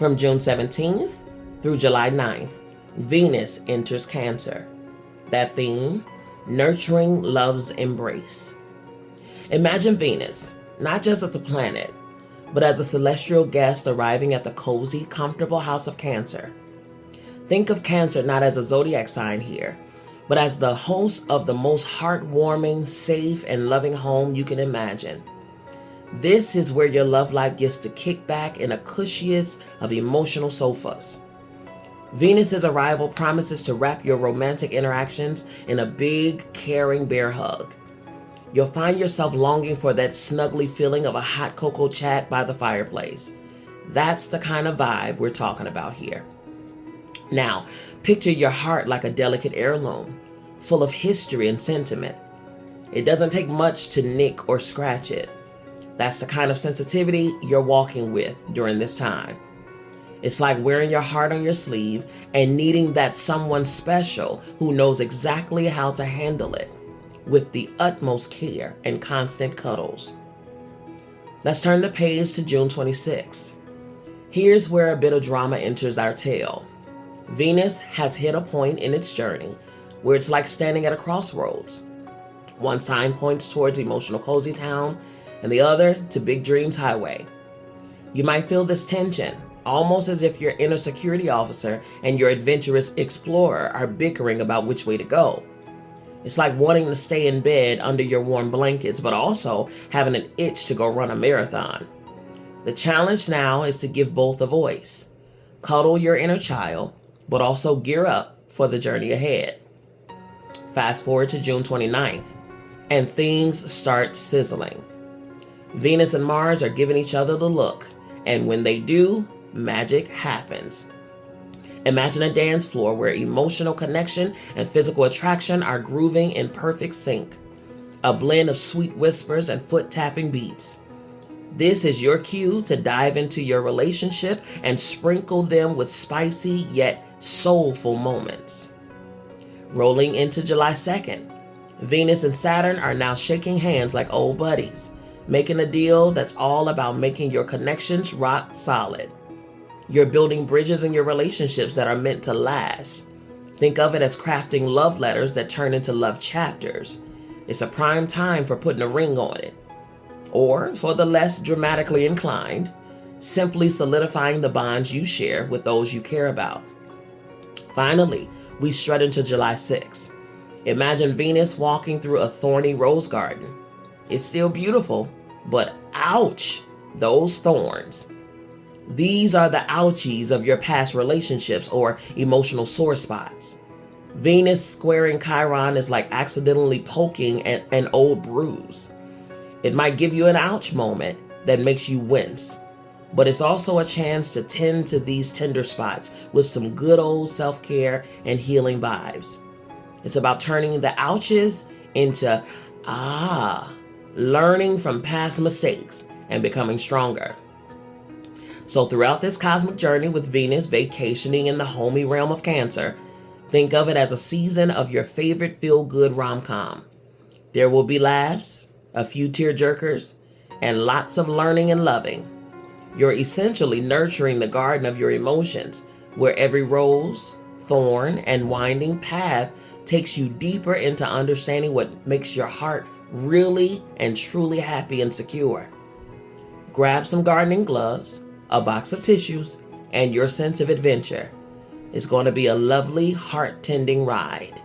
From June 17th through July 9th, Venus enters Cancer. That theme, nurturing love's embrace. Imagine Venus, not just as a planet, but as a celestial guest arriving at the cozy, comfortable house of Cancer. Think of Cancer not as a zodiac sign here, but as the host of the most heartwarming, safe, and loving home you can imagine. This is where your love life gets to kick back in a cushiest of emotional sofas. Venus's arrival promises to wrap your romantic interactions in a big, caring bear hug. You'll find yourself longing for that snuggly feeling of a hot cocoa chat by the fireplace. That's the kind of vibe we're talking about here. Now, picture your heart like a delicate heirloom, full of history and sentiment. It doesn't take much to nick or scratch it. That's the kind of sensitivity you're walking with during this time. It's like wearing your heart on your sleeve and needing that someone special who knows exactly how to handle it with the utmost care and constant cuddles. Let's turn the page to June 26th. Here's where a bit of drama enters our tale. Venus has hit a point in its journey where it's like standing at a crossroads. One sign points towards emotional cozy town and the other to big dreams highway. You might feel this tension, almost as if your inner security officer and your adventurous explorer are bickering about which way to go. It's like wanting to stay in bed under your warm blankets, but also having an itch to go run a marathon. The challenge now is to give both a voice. Cuddle your inner child, but also gear up for the journey ahead. Fast forward to June 29th, and things start sizzling. Venus and Mars are giving each other the look, and when they do, magic happens. Imagine a dance floor where emotional connection and physical attraction are grooving in perfect sync, a blend of sweet whispers and foot-tapping beats. This is your cue to dive into your relationship and sprinkle them with spicy yet soulful moments. Rolling into July 2nd, Venus and Saturn are now shaking hands like old buddies, making a deal that's all about making your connections rock solid. You're building bridges in your relationships that are meant to last. Think of it as crafting love letters that turn into love chapters. It's a prime time for putting a ring on it. Or, for the less dramatically inclined, simply solidifying the bonds you share with those you care about. Finally, we strut into July 6th. Imagine Venus walking through a thorny rose garden. It's still beautiful, but ouch, those thorns. These are the ouchies of your past relationships or emotional sore spots. Venus squaring Chiron is like accidentally poking an old bruise. It might give you an ouch moment that makes you wince, but it's also a chance to tend to these tender spots with some good old self-care and healing vibes. It's about turning the ouches into learning from past mistakes and becoming stronger. So throughout this cosmic journey with Venus vacationing in the homey realm of Cancer, think of it as a season of your favorite feel-good rom-com. There will be laughs, a few tear-jerkers, and lots of learning and loving. You're essentially nurturing the garden of your emotions, where every rose, thorn, and winding path takes you deeper into understanding what makes your heart really and truly happy and secure. Grab some gardening gloves, a box of tissues, and your sense of adventure. It's going to be a lovely, heart-tending ride.